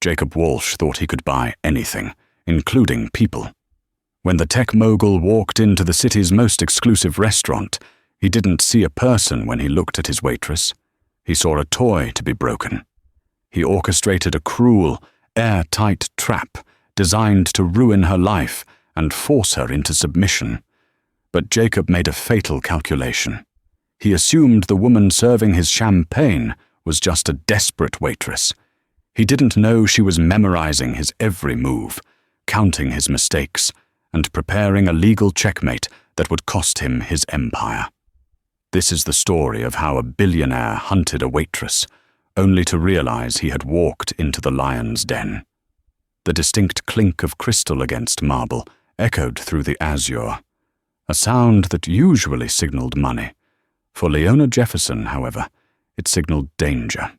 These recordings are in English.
Jacob Walsh thought he could buy anything, including people. When the tech mogul walked into the city's most exclusive restaurant, he didn't see a person when he looked at his waitress. He saw a toy to be broken. He orchestrated a cruel, airtight trap designed to ruin her life and force her into submission. But Jacob made a fatal calculation. He assumed the woman serving his champagne was just a desperate waitress. He didn't know she was memorizing his every move, counting his mistakes, and preparing a legal checkmate that would cost him his empire. This is the story of how a billionaire hunted a waitress, only to realize he had walked into the lion's den. The distinct clink of crystal against marble echoed through the azure, a sound that usually signaled money. For Leona Jefferson, however, it signaled danger.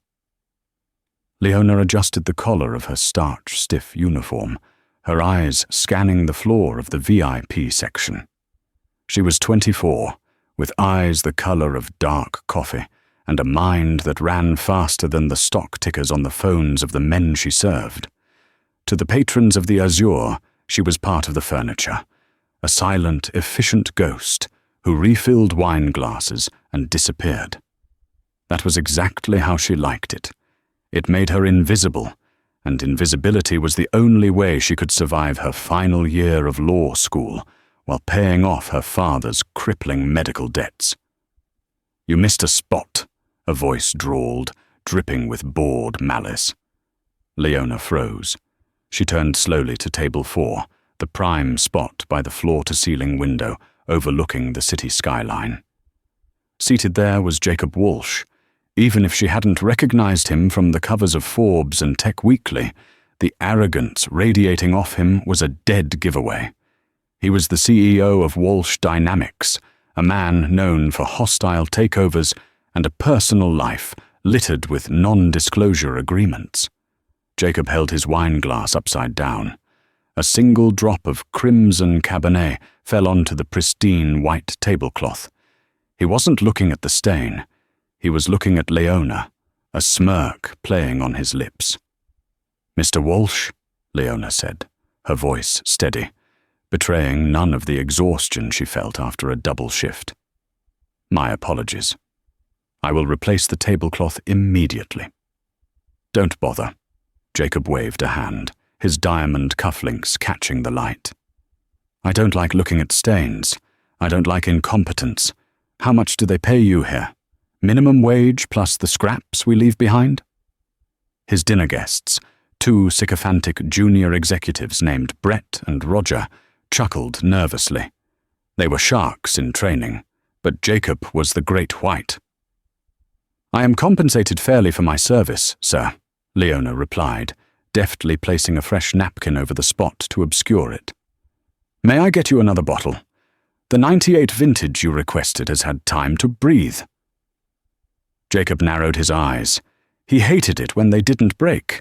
Leona adjusted the collar of her starch-stiff uniform, her eyes scanning the floor of the VIP section. She was 24, with eyes the color of dark coffee, and a mind that ran faster than the stock tickers on the phones of the men she served. To the patrons of the Azure, she was part of the furniture, a silent, efficient ghost who refilled wine glasses and disappeared. That was exactly how she liked it. It made her invisible, and invisibility was the only way she could survive her final year of law school while paying off her father's crippling medical debts. "You missed a spot," a voice drawled, dripping with bored malice. Leona froze. She turned slowly to table 4, the prime spot by the floor-to-ceiling window overlooking the city skyline. Seated there was Jacob Walsh. Even if she hadn't recognized him from the covers of Forbes and Tech Weekly, the arrogance radiating off him was a dead giveaway. He was the CEO of Walsh Dynamics, a man known for hostile takeovers and a personal life littered with non-disclosure agreements. Jacob held his wine glass upside down. A single drop of crimson Cabernet fell onto the pristine white tablecloth. He wasn't looking at the stain. He was looking at Leona, a smirk playing on his lips. "Mr. Walsh," Leona said, her voice steady, betraying none of the exhaustion she felt after a double shift. "My apologies. I will replace the tablecloth immediately." "Don't bother." Jacob waved a hand, his diamond cufflinks catching the light. "I don't like looking at stains. I don't like incompetence. How much do they pay you here? Minimum wage plus the scraps we leave behind?" His dinner guests, 2 sycophantic junior executives named Brett and Roger, chuckled nervously. They were sharks in training, but Jacob was the great white. "I am compensated fairly for my service, sir," Leona replied, deftly placing a fresh napkin over the spot to obscure it. "May I get you another bottle? The '98 vintage you requested has had time to breathe." Jacob narrowed his eyes. He hated it when they didn't break.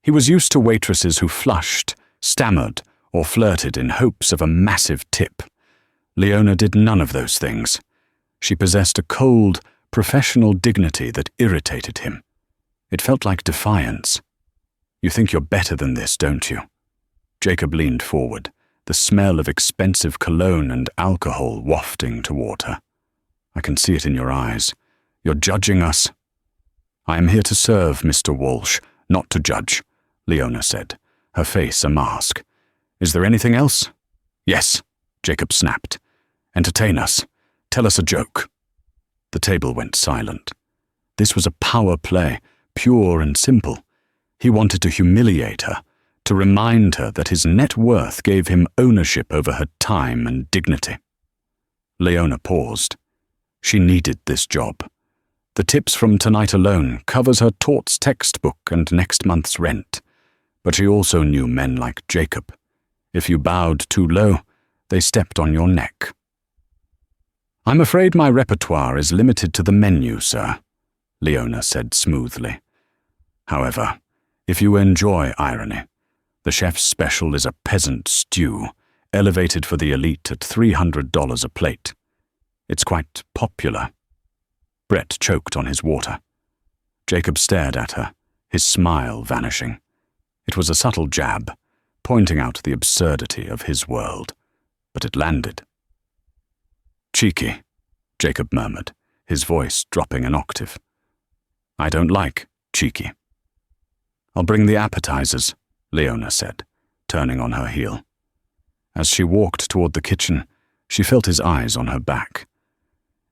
He was used to waitresses who flushed, stammered, or flirted in hopes of a massive tip. Leona did none of those things. She possessed a cold, professional dignity that irritated him. It felt like defiance. "You think you're better than this, don't you?" Jacob leaned forward, the smell of expensive cologne and alcohol wafting toward her. "I can see it in your eyes. You're judging us." "I am here to serve, Mr. Walsh, not to judge," Leona said, her face a mask. "Is there anything else?" "Yes," Jacob snapped. "Entertain us. Tell us a joke." The table went silent. This was a power play, pure and simple. He wanted to humiliate her, to remind her that his net worth gave him ownership over her time and dignity. Leona paused. She needed this job. The tips from tonight alone covers her torts textbook and next month's rent. But she also knew men like Jacob. If you bowed too low, they stepped on your neck. "I'm afraid my repertoire is limited to the menu, sir," Leona said smoothly. "However, if you enjoy irony, the chef's special is a peasant stew, elevated for the elite at $300 a plate. It's quite popular." Brett choked on his water. Jacob stared at her, his smile vanishing. It was a subtle jab, pointing out the absurdity of his world, but it landed. "Cheeky," Jacob murmured, his voice dropping an octave. "I don't like cheeky." "I'll bring the appetizers," Leona said, turning on her heel. As she walked toward the kitchen, she felt his eyes on her back.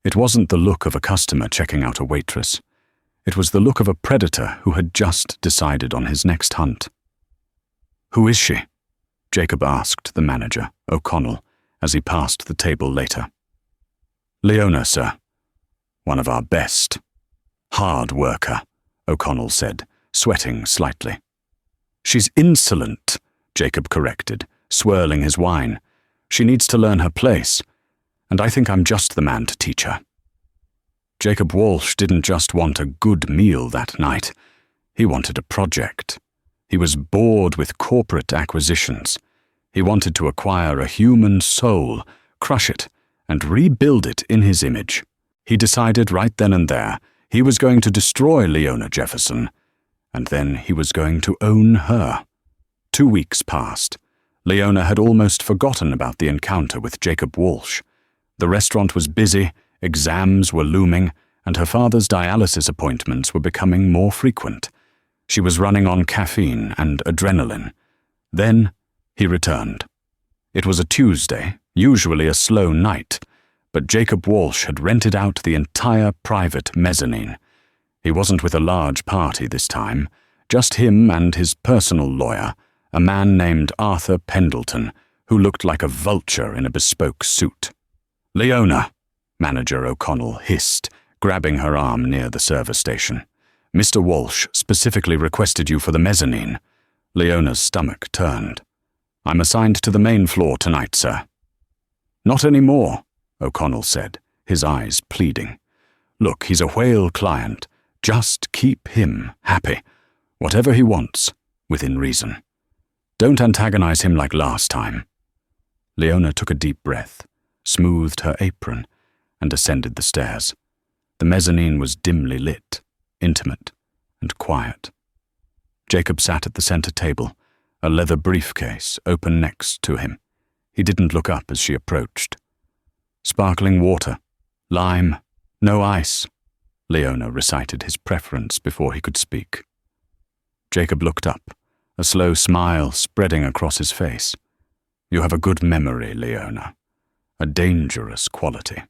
It wasn't the look of a customer checking out a waitress. It was the look of a predator who had just decided on his next hunt. "Who is she?" Jacob asked the manager, O'Connell, as he passed the table later. "Leona, sir. One of our best. Hard worker," O'Connell said, sweating slightly. "She's insolent," Jacob corrected, swirling his wine. "She needs to learn her place, and I think I'm just the man to teach her." Jacob Walsh didn't just want a good meal that night. He wanted a project. He was bored with corporate acquisitions. He wanted to acquire a human soul, crush it, and rebuild it in his image. He decided right then and there he was going to destroy Leona Jefferson, and then he was going to own her. 2 weeks passed. Leona had almost forgotten about the encounter with Jacob Walsh. The restaurant was busy, exams were looming, and her father's dialysis appointments were becoming more frequent. She was running on caffeine and adrenaline. Then he returned. It was a Tuesday, usually a slow night, but Jacob Walsh had rented out the entire private mezzanine. He wasn't with a large party this time, just him and his personal lawyer, a man named Arthur Pendleton, who looked like a vulture in a bespoke suit. "Leona," Manager O'Connell hissed, grabbing her arm near the service station. "Mr. Walsh specifically requested you for the mezzanine." Leona's stomach turned. "I'm assigned to the main floor tonight, sir." "Not anymore," O'Connell said, his eyes pleading. "Look, he's a whale client. Just keep him happy. Whatever he wants, within reason. Don't antagonize him like last time." Leona took a deep breath, smoothed her apron, and ascended the stairs. The mezzanine was dimly lit, intimate, and quiet. Jacob sat at the center table, a leather briefcase open next to him. He didn't look up as she approached. "Sparkling water, lime, no ice," Leona recited his preference before he could speak. Jacob looked up, a slow smile spreading across his face. "You have a good memory, Leona. A dangerous quality.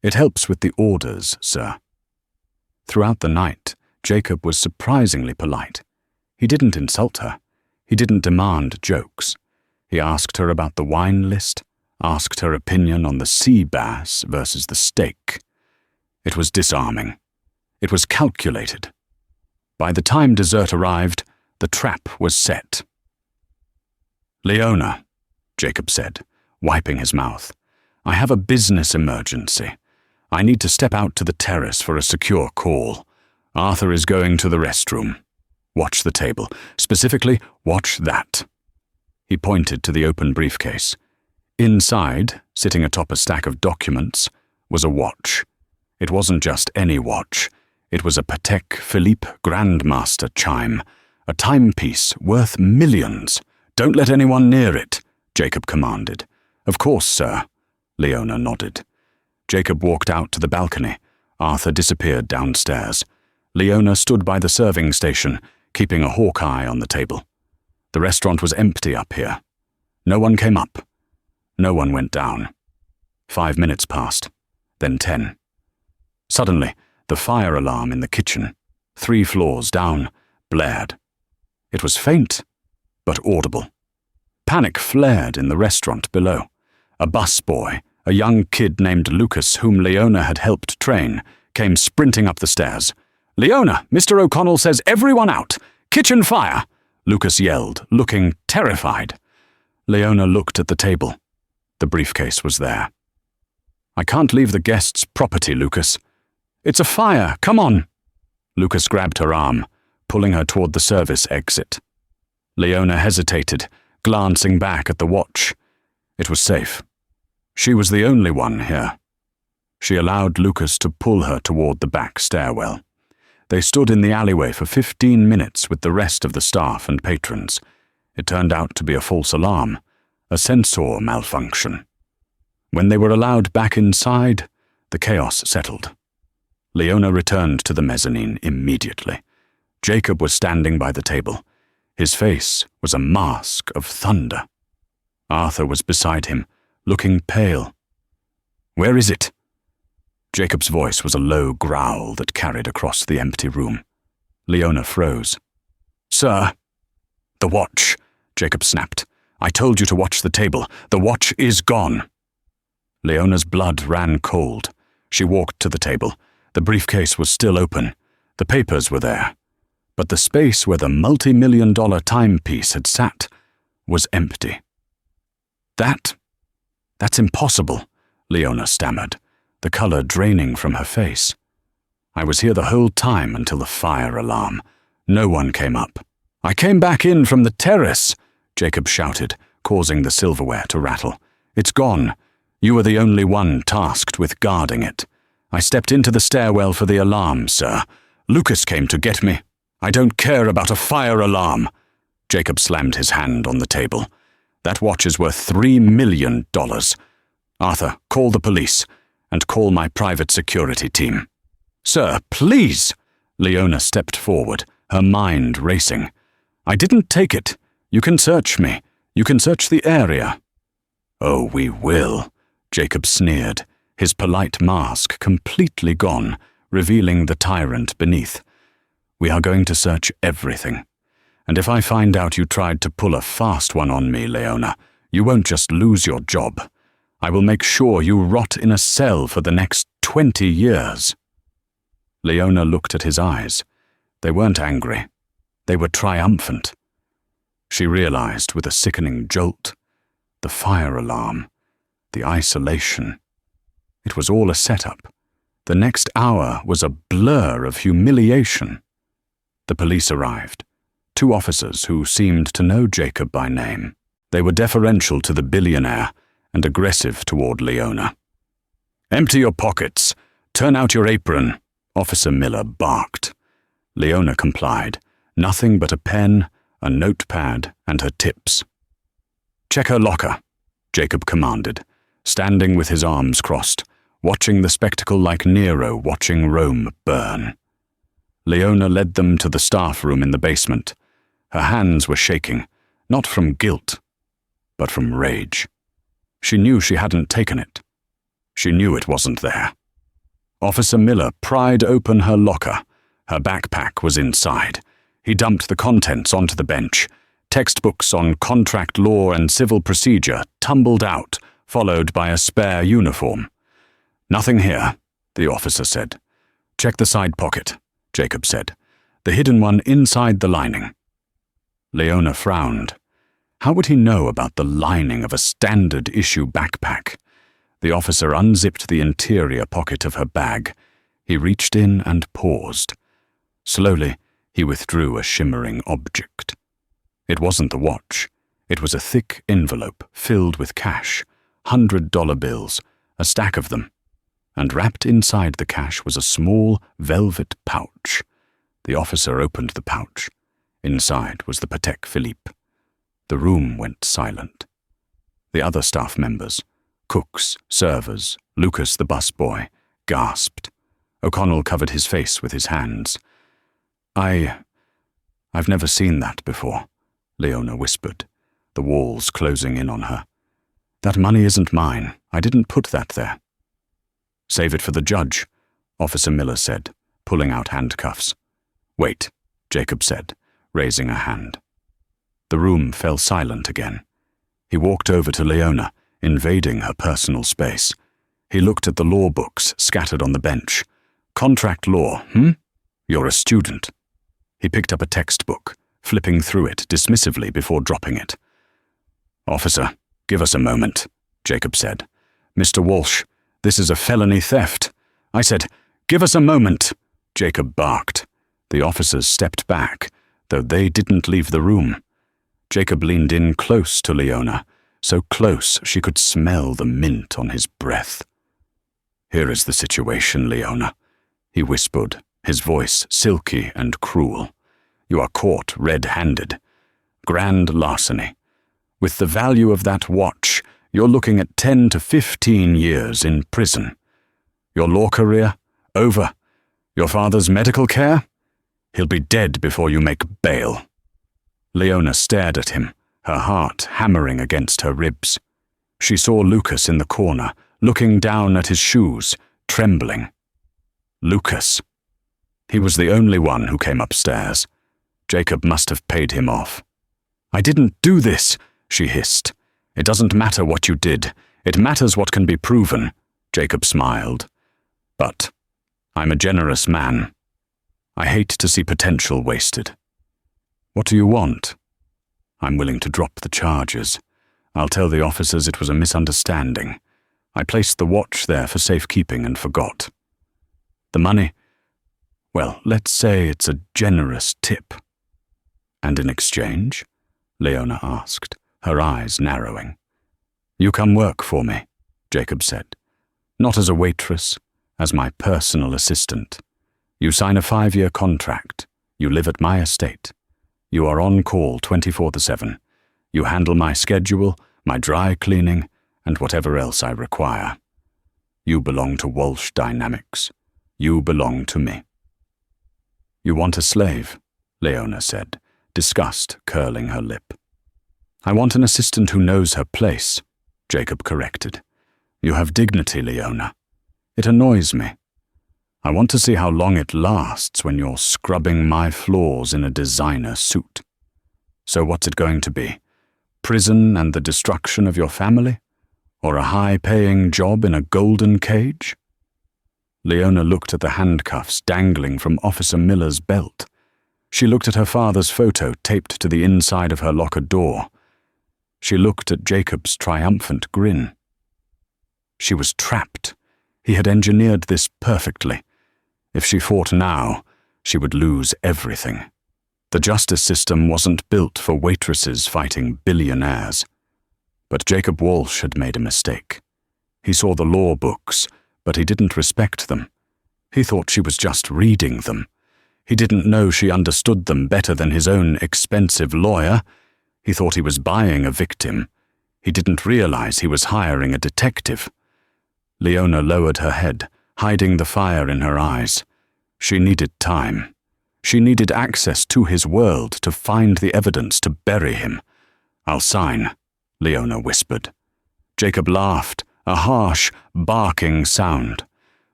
It helps with the orders, sir." Throughout the night, Jacob was surprisingly polite. He didn't insult her. He didn't demand jokes. He asked her about the wine list, asked her opinion on the sea bass versus the steak. It was disarming. It was calculated. By the time dessert arrived, the trap was set. "Leona," Jacob said, wiping his mouth, "I have a business emergency. I need to step out to the terrace for a secure call. Arthur is going to the restroom. Watch the table. Specifically, watch that." He pointed to the open briefcase. Inside, sitting atop a stack of documents, was a watch. It wasn't just any watch. It was a Patek Philippe Grandmaster chime, a timepiece worth millions. "Don't let anyone near it," Jacob commanded. "Of course, sir," Leona nodded. Jacob walked out to the balcony. Arthur disappeared downstairs. Leona stood by the serving station, keeping a hawk eye on the table. The restaurant was empty up here. No one came up. No one went down. 5 minutes passed, then 10. Suddenly, the fire alarm in the kitchen, 3 floors down, blared. It was faint, but audible. Panic flared in the restaurant below. A busboy, a young kid named Lucas, whom Leona had helped train, came sprinting up the stairs. "Leona, Mr. O'Connell says everyone out! Kitchen fire!" Lucas yelled, looking terrified. Leona looked at the table. The briefcase was there. "I can't leave the guests' property, Lucas." "It's a fire, come on!" Lucas grabbed her arm, pulling her toward the service exit. Leona hesitated, glancing back at the watch. It was safe. She was the only one here. She allowed Lucas to pull her toward the back stairwell. They stood in the alleyway for 15 minutes with the rest of the staff and patrons. It turned out to be a false alarm, a sensor malfunction. When they were allowed back inside, the chaos settled. Leona returned to the mezzanine immediately. Jacob was standing by the table. His face was a mask of thunder. Arthur was beside him, looking pale. "Where is it?" Jacob's voice was a low growl that carried across the empty room. Leona froze. "Sir." "The watch," Jacob snapped. "I told you to watch the table. The watch is gone." Leona's blood ran cold. She walked to the table. The briefcase was still open. The papers were there. But the space where the multi-million-dollar timepiece had sat was empty. That's impossible," Leona stammered, the color draining from her face. "I was here the whole time until the fire alarm. No one came up." "I came back in from the terrace," Jacob shouted, causing the silverware to rattle. "It's gone. You were the only one tasked with guarding it. I stepped into the stairwell for the alarm, sir. Lucas came to get me. I don't care about a fire alarm." Jacob slammed his hand on the table. "That watch is worth $3 million. Arthur, call the police, and call my private security team." "Sir, please!" Leona stepped forward, her mind racing. "I didn't take it. You can search me. You can search the area." "Oh, we will," Jacob sneered, his polite mask completely gone, revealing the tyrant beneath. "We are going to search everything. And if I find out you tried to pull a fast one on me, Leona, you won't just lose your job. I will make sure you rot in a cell for the next 20 years. Leona looked at his eyes. They weren't angry. They were triumphant. She realized with a sickening jolt, the fire alarm, the isolation. It was all a setup. The next hour was a blur of humiliation. The police arrived. 2 officers who seemed to know Jacob by name. They were deferential to the billionaire and aggressive toward Leona. "Empty your pockets. Turn out your apron," Officer Miller barked. Leona complied. Nothing but a pen, a notepad, and her tips. "Check her locker," Jacob commanded, standing with his arms crossed, watching the spectacle like Nero watching Rome burn. Leona led them to the staff room in the basement. Her hands were shaking, not from guilt, but from rage. She knew she hadn't taken it. She knew it wasn't there. Officer Miller pried open her locker. Her backpack was inside. He dumped the contents onto the bench. Textbooks on contract law and civil procedure tumbled out, followed by a spare uniform. "Nothing here," the officer said. "Check the side pocket," Jacob said. "The hidden one inside the lining." Leona frowned. How would he know about the lining of a standard-issue backpack? The officer unzipped the interior pocket of her bag. He reached in and paused. Slowly, he withdrew a shimmering object. It wasn't the watch. It was a thick envelope filled with cash, $100 bills, a stack of them. And wrapped inside the cash was a small velvet pouch. The officer opened the pouch. Inside was the Patek Philippe. The room went silent. The other staff members, cooks, servers, Lucas the busboy, gasped. O'Connell covered his face with his hands. I've never seen that before," Leona whispered, the walls closing in on her. "That money isn't mine. I didn't put that there." "Save it for the judge," Officer Miller said, pulling out handcuffs. "Wait," Jacob said, raising a hand. The room fell silent again. He walked over to Leona, invading her personal space. He looked at the law books scattered on the bench. "Contract law, You're a student." He picked up a textbook, flipping through it dismissively before dropping it. "Officer, give us a moment," Jacob said. "Mr. Walsh, this is a felony theft." "I said, give us a moment," Jacob barked. The officers stepped back, though they didn't leave the room. Jacob leaned in close to Leona, so close she could smell the mint on his breath. "Here is the situation, Leona," he whispered, his voice silky and cruel. "You are caught red-handed. Grand larceny. With the value of that watch, you're looking at 10 to 15 years in prison. Your law career? Over. Your father's medical care? He'll be dead before you make bail." Leona stared at him, her heart hammering against her ribs. She saw Lucas in the corner, looking down at his shoes, trembling. Lucas. He was the only one who came upstairs. Jacob must have paid him off. "I didn't do this," she hissed. "It doesn't matter what you did. It matters what can be proven," Jacob smiled. "But I'm a generous man. I hate to see potential wasted." "What do you want?" "I'm willing to drop the charges. I'll tell the officers it was a misunderstanding. I placed the watch there for safekeeping and forgot. The money, well, let's say it's a generous tip." "And in exchange?" Leona asked, her eyes narrowing. "You come work for me," Jacob said. "Not as a waitress, as my personal assistant. You sign a 5-year contract. You live at my estate. You are on call 24/7. You handle my schedule, my dry cleaning, and whatever else I require. You belong to Walsh Dynamics. You belong to me." "You want a slave," Leona said, disgust curling her lip. "I want an assistant who knows her place," Jacob corrected. "You have dignity, Leona. It annoys me. I want to see how long it lasts when you're scrubbing my floors in a designer suit. So what's it going to be? Prison and the destruction of your family? Or a high-paying job in a golden cage?" Leona looked at the handcuffs dangling from Officer Miller's belt. She looked at her father's photo taped to the inside of her locker door. She looked at Jacob's triumphant grin. She was trapped. He had engineered this perfectly. If she fought now, she would lose everything. The justice system wasn't built for waitresses fighting billionaires. But Jacob Walsh had made a mistake. He saw the law books, but he didn't respect them. He thought she was just reading them. He didn't know she understood them better than his own expensive lawyer. He thought he was buying a victim. He didn't realize he was hiring a detective. Leona lowered her head, hiding the fire in her eyes. She needed time. She needed access to his world to find the evidence to bury him. "I'll sign," Leona whispered. Jacob laughed, a harsh, barking sound.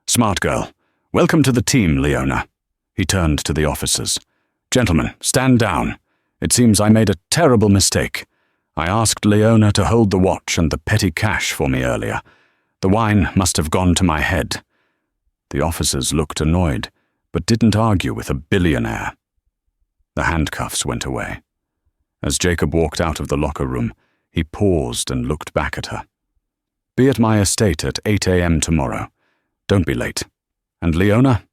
"Smart girl. Welcome to the team, Leona." He turned to the officers. "Gentlemen, stand down. It seems I made a terrible mistake. I asked Leona to hold the watch and the petty cash for me earlier. The wine must have gone to my head." The officers looked annoyed, but didn't argue with a billionaire. The handcuffs went away. As Jacob walked out of the locker room, he paused and looked back at her. "Be at my estate at 8 a.m. tomorrow. Don't be late. And Leona,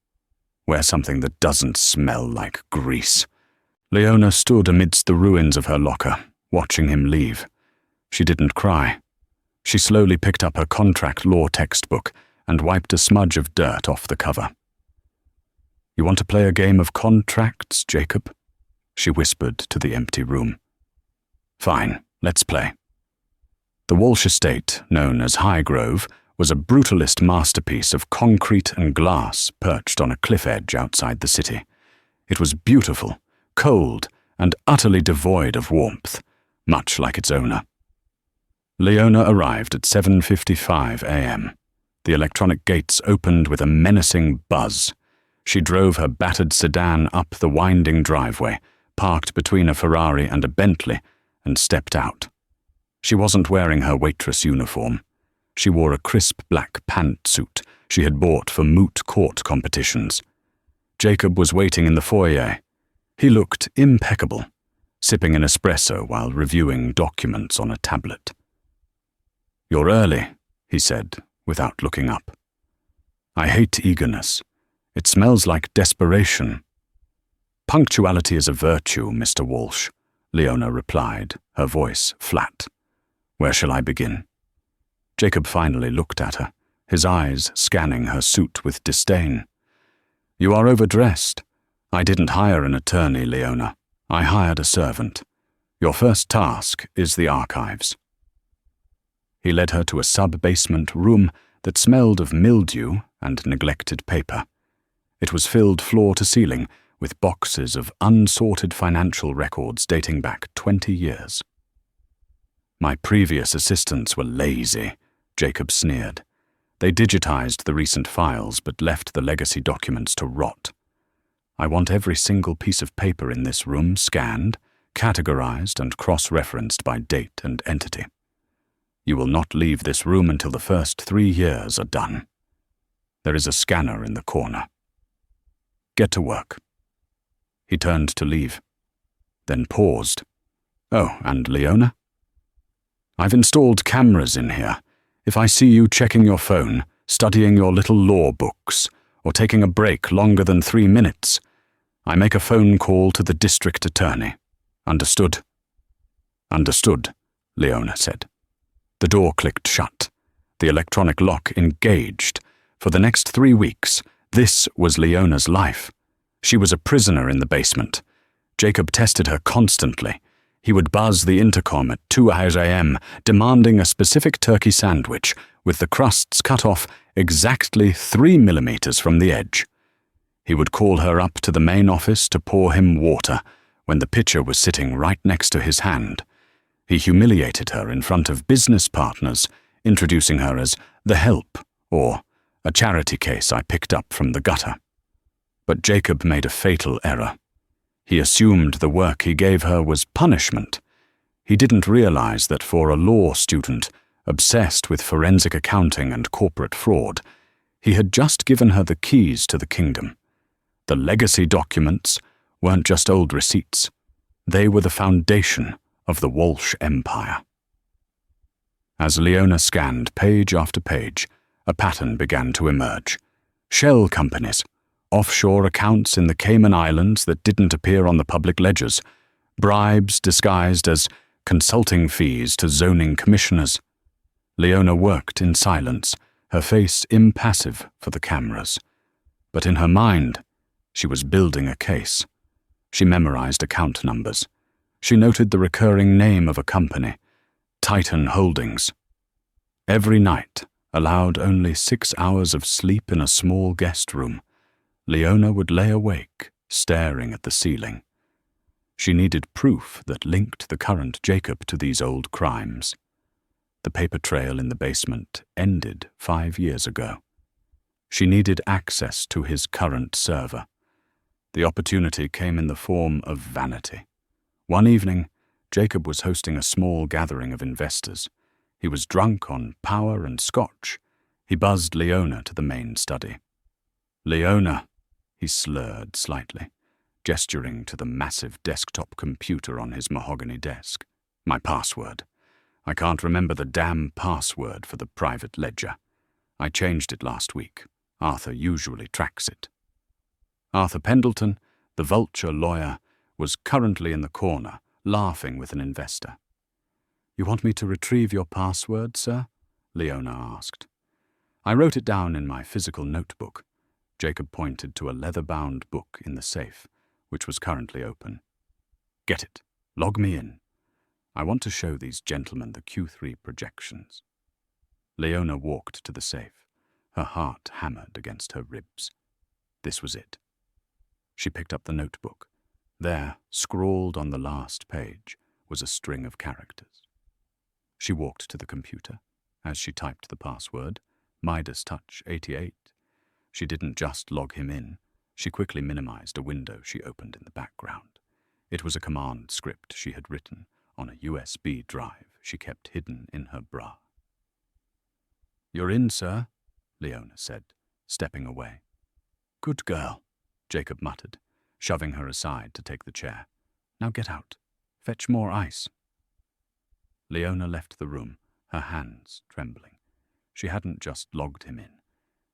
wear something that doesn't smell like grease." Leona stood amidst the ruins of her locker, watching him leave. She didn't cry. She slowly picked up her contract law textbook and wiped a smudge of dirt off the cover. "You want to play a game of contracts, Jacob?" she whispered to the empty room. "Fine, let's play." The Walsh estate, known as Highgrove, was a brutalist masterpiece of concrete and glass perched on a cliff edge outside the city. It was beautiful, cold, and utterly devoid of warmth, much like its owner. Leona arrived at 7:55 a.m. The electronic gates opened with a menacing buzz. She drove her battered sedan up the winding driveway, parked between a Ferrari and a Bentley, and stepped out. She wasn't wearing her waitress uniform. She wore a crisp black pantsuit she had bought for moot court competitions. Jacob was waiting in the foyer. He looked impeccable, sipping an espresso while reviewing documents on a tablet. "You're early," he said, without looking up. "I hate eagerness. It smells like desperation." "Punctuality is a virtue, Mr. Walsh," Leona replied, her voice flat. "Where shall I begin?" Jacob finally looked at her, his eyes scanning her suit with disdain. You are overdressed. I didn't hire an attorney, Leona. I hired a servant. Your first task is the archives." He led her to a sub-basement room that smelled of mildew and neglected paper. It was filled floor to ceiling with boxes of unsorted financial records dating back 20 years. "My previous assistants were lazy," Jacob sneered. "They digitized the recent files but left the legacy documents to rot. I want every single piece of paper in this room scanned, categorized, and cross-referenced by date and entity. You will not leave this room until the first 3 years are done. There is a scanner in the corner. Get to work." He turned to leave, then paused. "Oh, and Leona? I've installed cameras in here. If I see you checking your phone, studying your little law books, or taking a break longer than 3 minutes, I make a phone call to the district attorney. Understood?" "Understood," Leona said. The door clicked shut. The electronic lock engaged. For the next 3 weeks, this was Leona's life. She was a prisoner in the basement. Jacob tested her constantly. He would buzz the intercom at 2 a.m., demanding a specific turkey sandwich, with the crusts cut off exactly 3 millimeters from the edge. He would call her up to the main office to pour him water, when the pitcher was sitting right next to his hand. He humiliated her in front of business partners, introducing her as the help, or a charity case I picked up from the gutter. But Jacob made a fatal error. He assumed the work he gave her was punishment. He didn't realize that for a law student, obsessed with forensic accounting and corporate fraud, he had just given her the keys to the kingdom. The legacy documents weren't just old receipts. They were the foundation of the Walsh Empire. As Leona scanned page after page, a pattern began to emerge. Shell companies, offshore accounts in the Cayman Islands that didn't appear on the public ledgers, bribes disguised as consulting fees to zoning commissioners. Leona worked in silence, her face impassive for the cameras. But in her mind, she was building a case. She memorized account numbers. She noted the recurring name of a company, Titan Holdings. Every night, allowed only 6 hours of sleep in a small guest room, Leona would lay awake, staring at the ceiling. She needed proof that linked the current Jacob to these old crimes. The paper trail in the basement ended 5 years ago. She needed access to his current server. The opportunity came in the form of vanity. One evening, Jacob was hosting a small gathering of investors. He was drunk on power and scotch. He buzzed Leona to the main study. "Leona," he slurred slightly, gesturing to the massive desktop computer on his mahogany desk. "My password. I can't remember the damn password for the private ledger. I changed it last week. Arthur usually tracks it." Arthur Pendleton, the vulture lawyer, was currently in the corner, laughing with an investor. "You want me to retrieve your password, sir?" Leona asked. "I wrote it down in my physical notebook." Jacob pointed to a leather-bound book in the safe, which was currently open. "Get it. Log me in. I want to show these gentlemen the Q3 projections." Leona walked to the safe, her heart hammered against her ribs. This was it. She picked up the notebook. There, scrawled on the last page, was a string of characters. She walked to the computer. As she typed the password, Midas Touch 88, she didn't just log him in. She quickly minimized a window she opened in the background. It was a command script she had written on a USB drive she kept hidden in her bra. "You're in, sir," Leona said, stepping away. "Good girl," Jacob muttered, shoving her aside to take the chair. "Now get out. Fetch more ice." Leona left the room, her hands trembling. She hadn't just logged him in.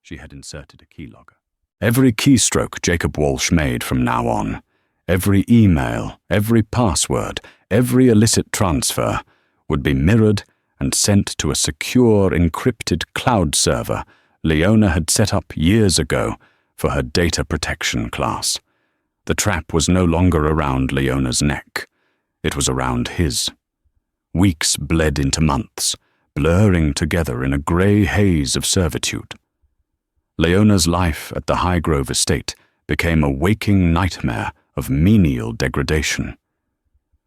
She had inserted a keylogger. Every keystroke Jacob Walsh made from now on, every email, every password, every illicit transfer, would be mirrored and sent to a secure, encrypted cloud server Leona had set up years ago for her data protection class. The trap was no longer around Leona's neck. It was around his. Weeks bled into months, blurring together in a grey haze of servitude. Leona's life at the Highgrove estate became a waking nightmare of menial degradation.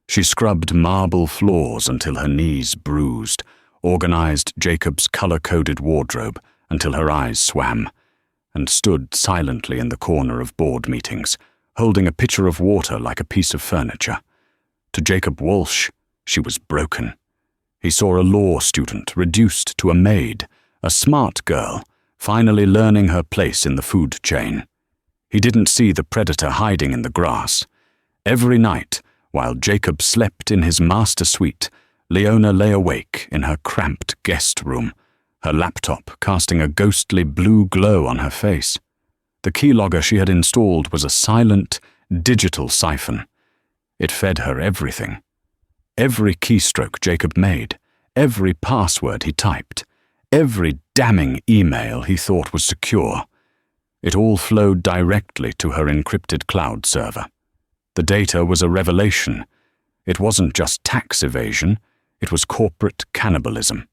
She scrubbed marble floors until her knees bruised, organized Jacob's color-coded wardrobe until her eyes swam, and stood silently in the corner of board meetings, holding a pitcher of water like a piece of furniture. To Jacob Walsh, she was broken. He saw a law student reduced to a maid, a smart girl, finally learning her place in the food chain. He didn't see the predator hiding in the grass. Every night, while Jacob slept in his master suite, Leona lay awake in her cramped guest room, her laptop casting a ghostly blue glow on her face. The keylogger she had installed was a silent, digital siphon. It fed her everything. Every keystroke Jacob made, every password he typed, every damning email he thought was secure. It all flowed directly to her encrypted cloud server. The data was a revelation. It wasn't just tax evasion, it was corporate cannibalism.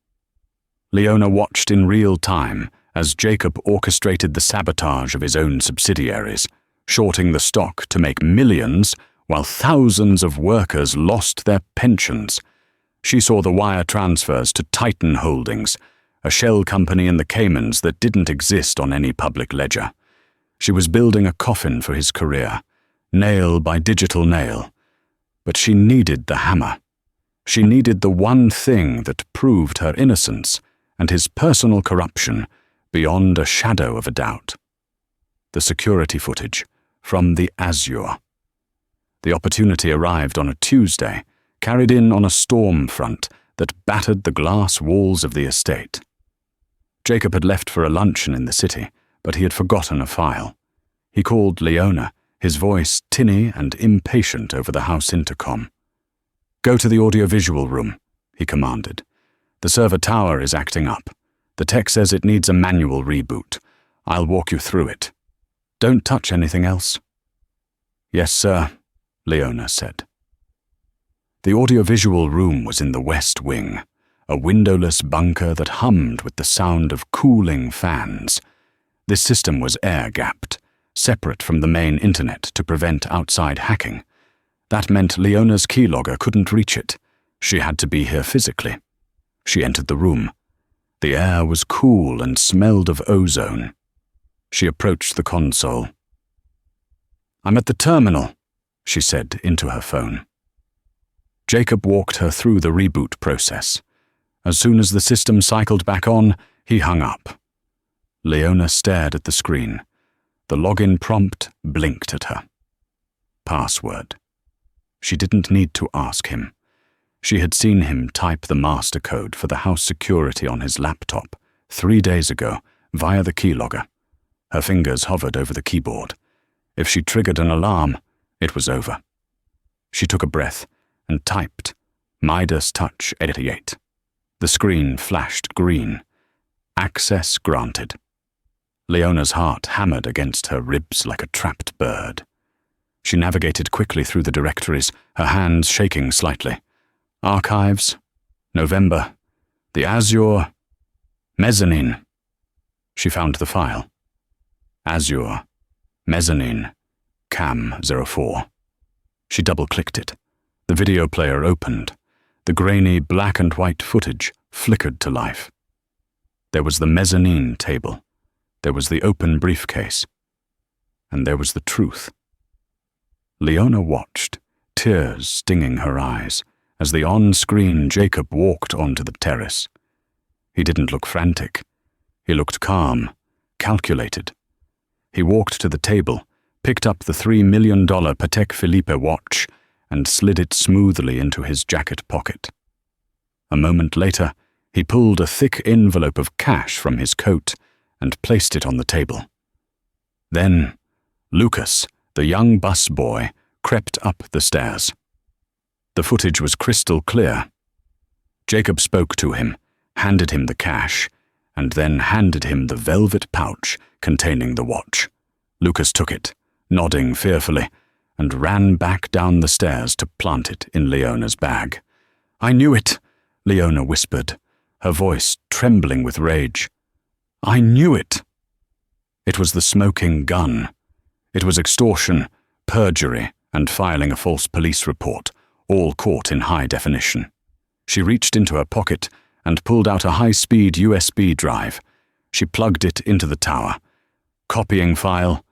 Leona watched in real time as Jacob orchestrated the sabotage of his own subsidiaries, shorting the stock to make millions while thousands of workers lost their pensions. She saw the wire transfers to Titan Holdings, a shell company in the Caymans that didn't exist on any public ledger. She was building a coffin for his career, nail by digital nail. But she needed the hammer. She needed the one thing that proved her innocence and his personal corruption beyond a shadow of a doubt. The security footage from the Azure. The opportunity arrived on a Tuesday, carried in on a storm front that battered the glass walls of the estate. Jacob had left for a luncheon in the city, but he had forgotten a file. He called Leona, his voice tinny and impatient over the house intercom. "Go to the audiovisual room," he commanded. "The server tower is acting up. The tech says it needs a manual reboot. I'll walk you through it. Don't touch anything else." "Yes, sir," Leona said. The audiovisual room was in the west wing, a windowless bunker that hummed with the sound of cooling fans. This system was air-gapped, separate from the main internet to prevent outside hacking. That meant Leona's keylogger couldn't reach it. She had to be here physically. She entered the room. The air was cool and smelled of ozone. She approached the console. "I'm at the terminal," she said into her phone. Jacob walked her through the reboot process. As soon as the system cycled back on, he hung up. Leona stared at the screen. The login prompt blinked at her. Password. She didn't need to ask him. She had seen him type the master code for the house security on his laptop 3 days ago via the keylogger. Her fingers hovered over the keyboard. If she triggered an alarm, it was over. She took a breath and typed Midas Touch 88. The screen flashed green. Access granted. Leona's heart hammered against her ribs like a trapped bird. She navigated quickly through the directories, her hands shaking slightly. Archives, November, the Azure, Mezzanine. She found the file. Azure, Mezzanine, Cam 04. She double-clicked it. The video player opened. The grainy black and white footage flickered to life. There was the mezzanine table. There was the open briefcase. And there was the truth. Leona watched, tears stinging her eyes, as the on-screen Jacob walked onto the terrace. He didn't look frantic. He looked calm, calculated. He walked to the table, picked up the $3 million Patek Philippe watch, and slid it smoothly into his jacket pocket. A moment later, he pulled a thick envelope of cash from his coat and placed it on the table. Then, Lucas, the young busboy, crept up the stairs. The footage was crystal clear. Jacob spoke to him, handed him the cash, and then handed him the velvet pouch containing the watch. Lucas took it, nodding fearfully, and ran back down the stairs to plant it in Leona's bag. "I knew it," Leona whispered, her voice trembling with rage. "I knew it." It was the smoking gun. It was extortion, perjury, and filing a false police report, all caught in high definition. She reached into her pocket and pulled out a high-speed USB drive. She plugged it into the tower. Copying file.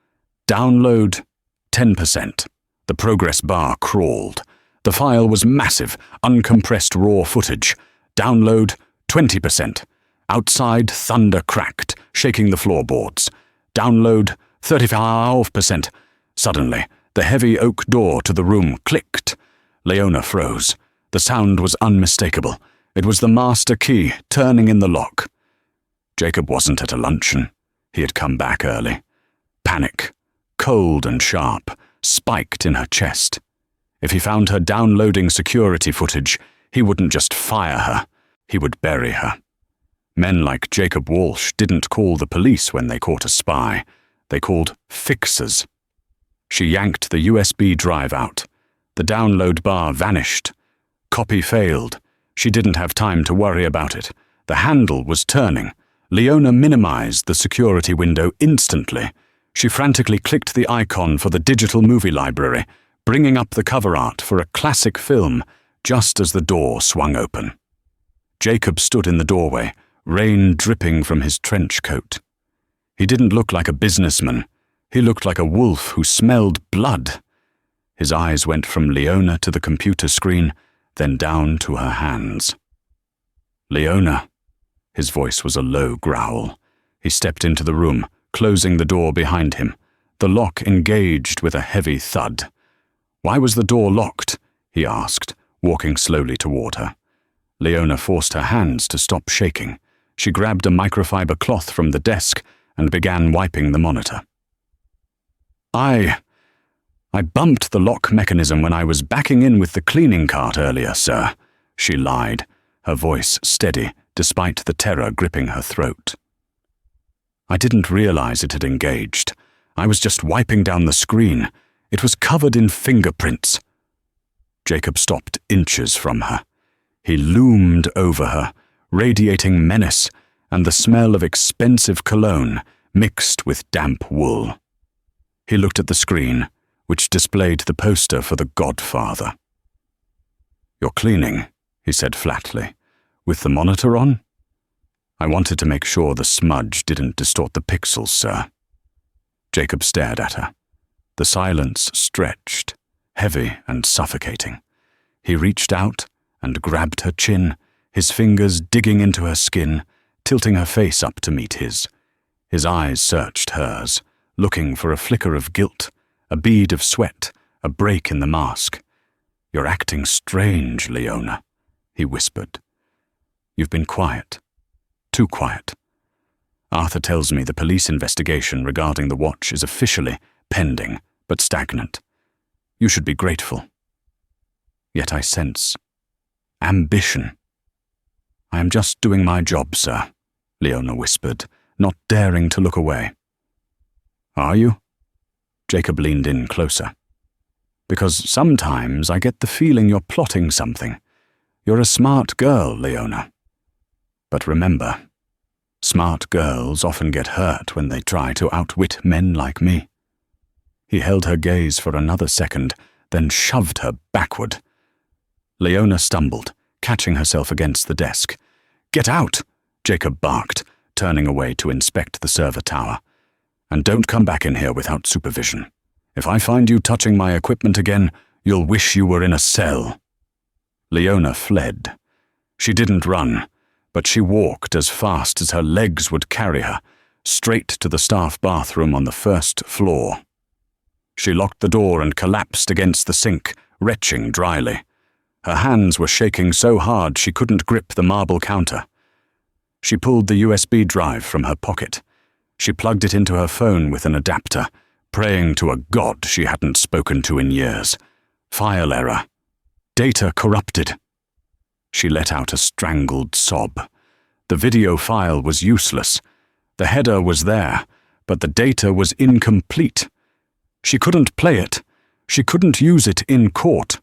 Download 10%. The progress bar crawled. The file was massive, uncompressed raw footage. Download 20%. Outside, thunder cracked, shaking the floorboards. Download 35%. Suddenly, the heavy oak door to the room clicked. Leona froze. The sound was unmistakable. It was the master key turning in the lock. Jacob wasn't at a luncheon. He had come back early. Panic, cold and sharp, spiked in her chest. If he found her downloading security footage, he wouldn't just fire her. He would bury her. Men like Jacob Walsh didn't call the police when they caught a spy. They called fixers. She yanked the USB drive out. The download bar vanished. Copy failed. She didn't have time to worry about it. The handle was turning. Leona minimized the security window instantly. She frantically clicked the icon for the digital movie library, bringing up the cover art for a classic film just as the door swung open. Jacob stood in the doorway, rain dripping from his trench coat. He didn't look like a businessman. He looked like a wolf who smelled blood. His eyes went from Leona to the computer screen, then down to her hands. "Leona." His voice was a low growl. He stepped into the room, closing the door behind him. The lock engaged with a heavy thud. "Why was the door locked?" he asked, walking slowly toward her. Leona forced her hands to stop shaking. She grabbed a microfiber cloth from the desk and began wiping the monitor. I bumped the lock mechanism when I was backing in with the cleaning cart earlier, sir," she lied, her voice steady despite the terror gripping her throat. "I didn't realize it had engaged. I was just wiping down the screen. It was covered in fingerprints." Jacob stopped inches from her. He loomed over her, radiating menace and the smell of expensive cologne mixed with damp wool. He looked at the screen, which displayed the poster for The Godfather. "You're cleaning," he said flatly. "With the monitor on?" "I wanted to make sure the smudge didn't distort the pixels, sir." Jacob stared at her. The silence stretched, heavy and suffocating. He reached out and grabbed her chin, his fingers digging into her skin, tilting her face up to meet his. His eyes searched hers, looking for a flicker of guilt, a bead of sweat, a break in the mask. "You're acting strange, Leona," he whispered. "You've been quiet. Too quiet. Arthur tells me the police investigation regarding the watch is officially pending, but stagnant. You should be grateful. Yet I sense ambition." "I am just doing my job, sir," Leona whispered, not daring to look away. "Are you?" Jacob leaned in closer. "Because sometimes I get the feeling you're plotting something. You're a smart girl, Leona. But remember, smart girls often get hurt when they try to outwit men like me." He held her gaze for another second, then shoved her backward. Leona stumbled, catching herself against the desk. "Get out!" Jacob barked, turning away to inspect the server tower. "And don't come back in here without supervision. If I find you touching my equipment again, you'll wish you were in a cell." Leona fled. She didn't run, but she walked as fast as her legs would carry her, straight to the staff bathroom on the first floor. She locked the door and collapsed against the sink, retching dryly. Her hands were shaking so hard she couldn't grip the marble counter. She pulled the USB drive from her pocket. She plugged it into her phone with an adapter, praying to a god she hadn't spoken to in years. File error. Data corrupted. She let out a strangled sob. The video file was useless. The header was there, but the data was incomplete. She couldn't play it. She couldn't use it in court.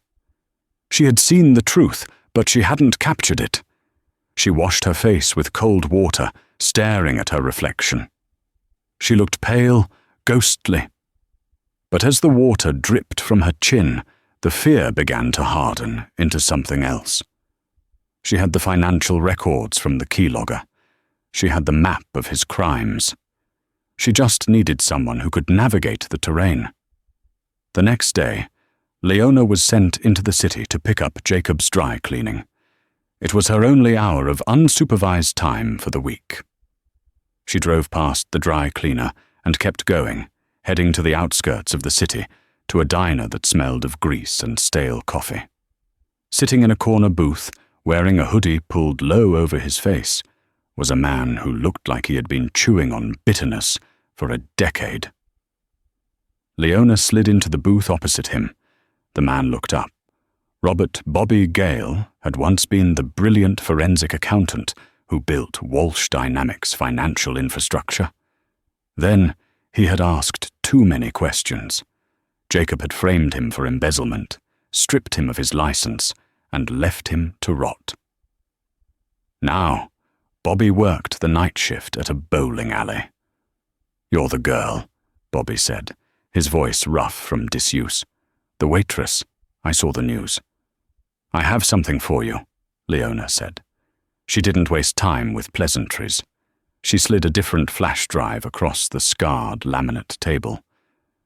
She had seen the truth, but she hadn't captured it. She washed her face with cold water, staring at her reflection. She looked pale, ghostly. But as the water dripped from her chin, the fear began to harden into something else. She had the financial records from the keylogger. She had the map of his crimes. She just needed someone who could navigate the terrain. The next day, Leona was sent into the city to pick up Jacob's dry cleaning. It was her only hour of unsupervised time for the week. She drove past the dry cleaner and kept going, heading to the outskirts of the city, to a diner that smelled of grease and stale coffee. Sitting in a corner booth, wearing a hoodie pulled low over his face, was a man who looked like he had been chewing on bitterness for a decade. Leona slid into the booth opposite him. The man looked up. Robert Bobby Gale had once been the brilliant forensic accountant who built Walsh Dynamics' financial infrastructure. Then he had asked too many questions. Jacob had framed him for embezzlement, stripped him of his license, and left him to rot. Now, Bobby worked the night shift at a bowling alley. "You're the girl," Bobby said, his voice rough from disuse. "The waitress. I saw the news." "I have something for you," Leona said. She didn't waste time with pleasantries. She slid a different flash drive across the scarred laminate table.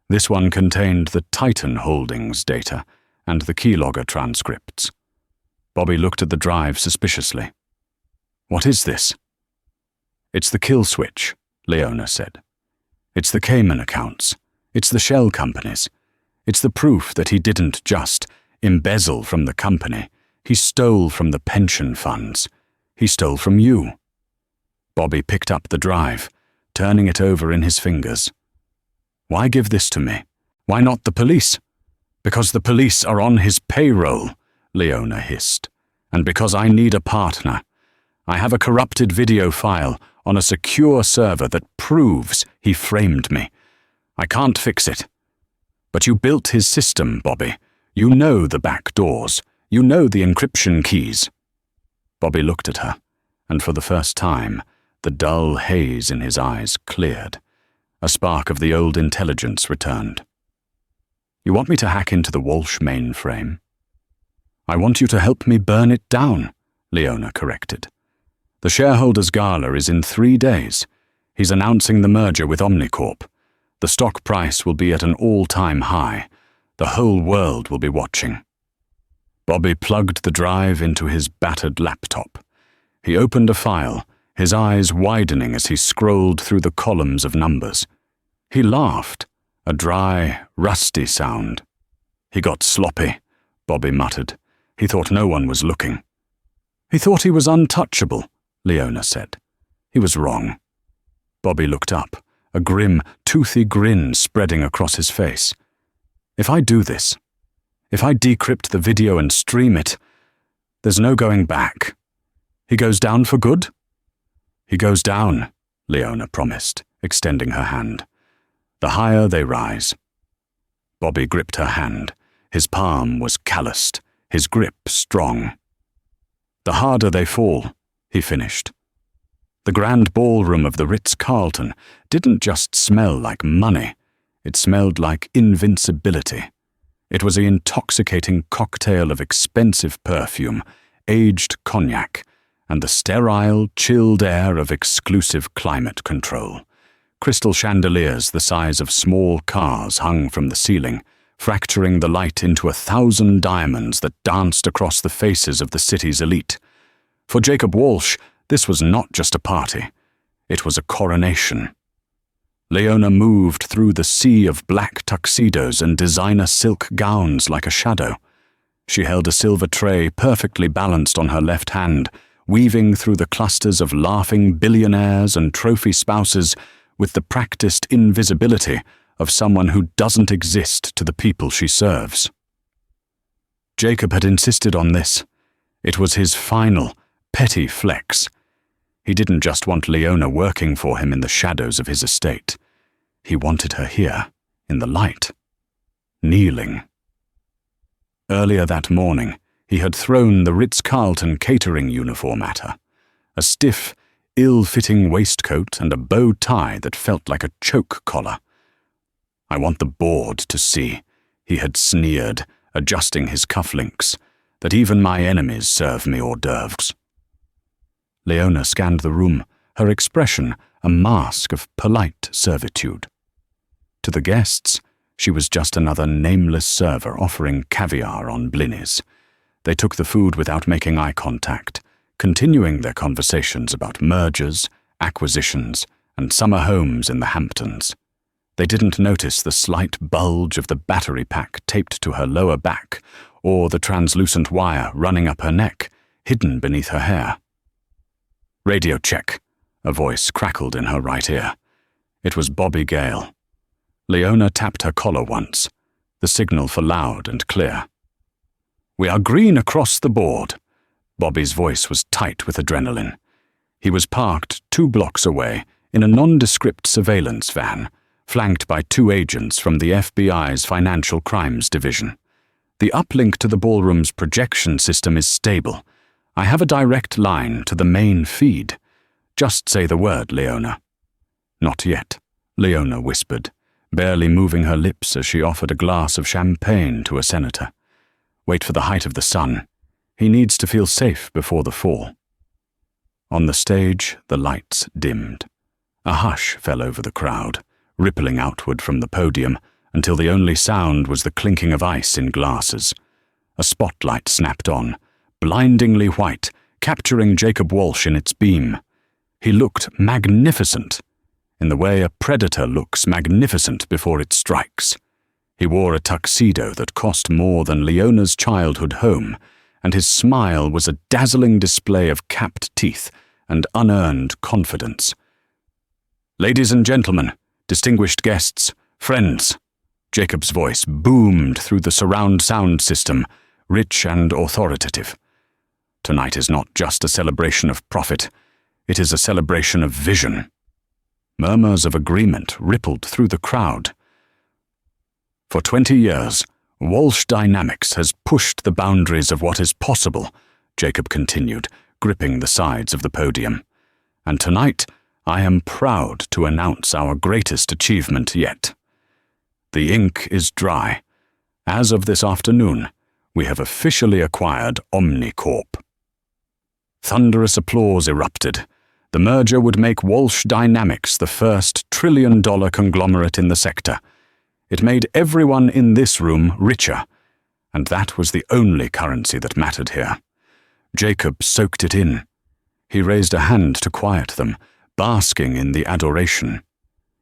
This one contained the Titan Holdings data and the keylogger transcripts. Bobby looked at the drive suspiciously. "What is this?" "It's the kill switch," Leona said. "It's the Cayman accounts. It's the shell companies. It's the proof that he didn't just embezzle from the company. He stole from the pension funds. He stole from you." Bobby picked up the drive, turning it over in his fingers. "Why give this to me? Why not the police?" "Because the police are on his payroll," Leona hissed. "And because I need a partner. I have a corrupted video file on a secure server that proves he framed me. I can't fix it. But you built his system, Bobby. You know the back doors. You know the encryption keys." Bobby looked at her, and for the first time, the dull haze in his eyes cleared. A spark of the old intelligence returned. "You want me to hack into the Walsh mainframe?" "I want you to help me burn it down," Leona corrected. "The shareholders' gala is in 3 days. He's announcing the merger with Omnicorp. The stock price will be at an all-time high. The whole world will be watching." Bobby plugged the drive into his battered laptop. He opened a file, his eyes widening as he scrolled through the columns of numbers. He laughed, a dry, rusty sound. "He got sloppy," Bobby muttered. "He thought no one was looking." "He thought he was untouchable," Leona said. "He was wrong." Bobby looked up, a grim, toothy grin spreading across his face. "If I do this, if I decrypt the video and stream it, there's no going back. He goes down for good?" "He goes down," Leona promised, extending her hand. "The higher they rise." Bobby gripped her hand. His palm was calloused, his grip strong. "The harder they fall," he finished. The grand ballroom of the Ritz-Carlton didn't just smell like money, it smelled like invincibility. It was an intoxicating cocktail of expensive perfume, aged cognac, and the sterile, chilled air of exclusive climate control. Crystal chandeliers the size of small cars hung from the ceiling, fracturing the light into 1,000 diamonds that danced across the faces of the city's elite. For Jacob Walsh, this was not just a party. It was a coronation. Leona moved through the sea of black tuxedos and designer silk gowns like a shadow. She held a silver tray perfectly balanced on her left hand, weaving through the clusters of laughing billionaires and trophy spouses with the practiced invisibility of someone who doesn't exist to the people she serves. Jacob had insisted on this. It was his final, petty flex. He didn't just want Leona working for him in the shadows of his estate. He wanted her here, in the light. kneeling. Earlier that morning, he had thrown the Ritz-Carlton catering uniform at her, a stiff, ill-fitting waistcoat and a bow tie that felt like a choke collar. "I want the board to see," he had sneered, adjusting his cufflinks, "that even my enemies serve me hors d'oeuvres." Leona scanned the room, her expression a mask of polite servitude. To the guests, she was just another nameless server offering caviar on blinis. They took the food without making eye contact, continuing their conversations about mergers, acquisitions, and summer homes in the Hamptons. They didn't notice the slight bulge of the battery pack taped to her lower back, or the translucent wire running up her neck, hidden beneath her hair. "Radio check," a voice crackled in her right ear. It was Bobby Gale. Leona tapped her collar once, the signal for loud and clear. "We are green across the board." Bobby's voice was tight with adrenaline. He was parked 2 blocks away in a nondescript surveillance van, flanked by 2 agents from the FBI's Financial Crimes Division. "The uplink to the ballroom's projection system is stable. I have a direct line to the main feed. Just say the word, Leona." "Not yet," Leona whispered, barely moving her lips as she offered a glass of champagne to a senator. "Wait for the height of the sun. He needs to feel safe before the fall." On the stage, the lights dimmed. A hush fell over the crowd, rippling outward from the podium until the only sound was the clinking of ice in glasses. A spotlight snapped on, blindingly white, capturing Jacob Walsh in its beam. He looked magnificent, in the way a predator looks magnificent before it strikes. He wore a tuxedo that cost more than Leona's childhood home, and his smile was a dazzling display of capped teeth and unearned confidence. "Ladies and gentlemen, distinguished guests, friends," Jacob's voice boomed through the surround sound system, rich and authoritative. "Tonight is not just a celebration of profit, it is a celebration of vision." Murmurs of agreement rippled through the crowd. "For 20 years, Walsh Dynamics has pushed the boundaries of what is possible," Jacob continued, gripping the sides of the podium. "And tonight, I am proud to announce our greatest achievement yet. The ink is dry. As of this afternoon, we have officially acquired Omnicorp." Thunderous applause erupted. The merger would make Walsh Dynamics the first trillion-dollar conglomerate in the sector. It made everyone in this room richer, and that was the only currency that mattered here. Jacob soaked it in. He raised a hand to quiet them, basking in the adoration.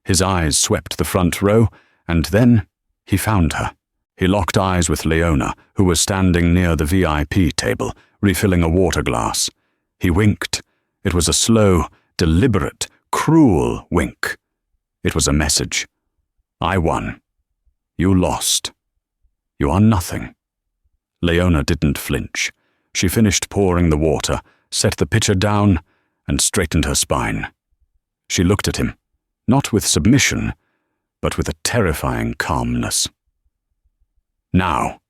His eyes swept the front row, and then he found her. He locked eyes with Leona, who was standing near the VIP table, refilling a water glass. He winked. It was a slow, deliberate, cruel wink. It was a message. "I won. You lost. You are nothing." Leona didn't flinch. She finished pouring the water, set the pitcher down, and straightened her spine. She looked at him, not with submission, but with a terrifying calmness. "Now,"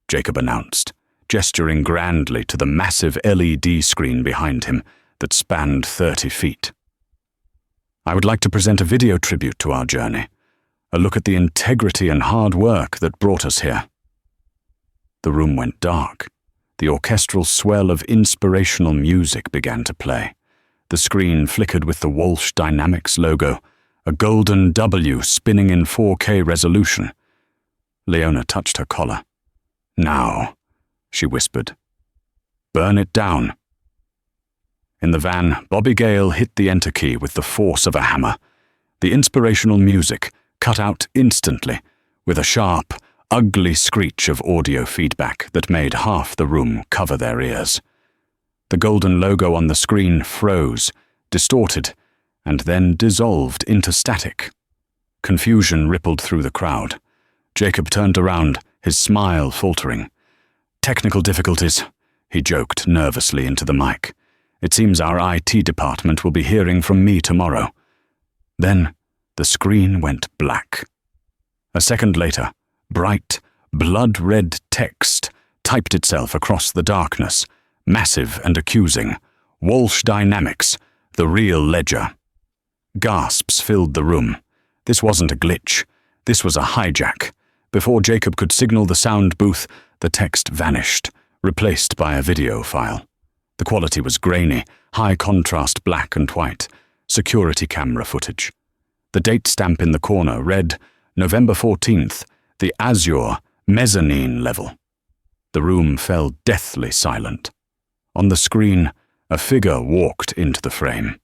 Jacob announced, gesturing grandly to the massive LED screen behind him that spanned 30 feet. "I would like to present a video tribute to our journey, a look at the integrity and hard work that brought us here." The room went dark. The orchestral swell of inspirational music began to play. The screen flickered with the Walsh Dynamics logo, a golden W spinning in 4K resolution. Leona touched her collar. "Now," she whispered. "Burn it down." In the van, Bobby Gale hit the enter key with the force of a hammer. The inspirational music cut out instantly, with a sharp, ugly screech of audio feedback that made half the room cover their ears. The golden logo on the screen froze, distorted, and then dissolved into static. Confusion rippled through the crowd. Jacob turned around, his smile faltering. "Technical difficulties," he joked nervously into the mic. "It seems our IT department will be hearing from me tomorrow." Then the screen went black. A second later, Bright, blood-red text typed itself across the darkness, massive and accusing. Walsh Dynamics, the real ledger. Gasps filled the room. This wasn't a glitch. This was a hijack. Before Jacob could signal the sound booth, the text vanished, replaced by a video file. The quality was grainy, high-contrast black and white, security camera footage. The date stamp in the corner read, November 14th, the Azure, mezzanine level. The room fell deathly silent. On the screen, a figure walked into the frame.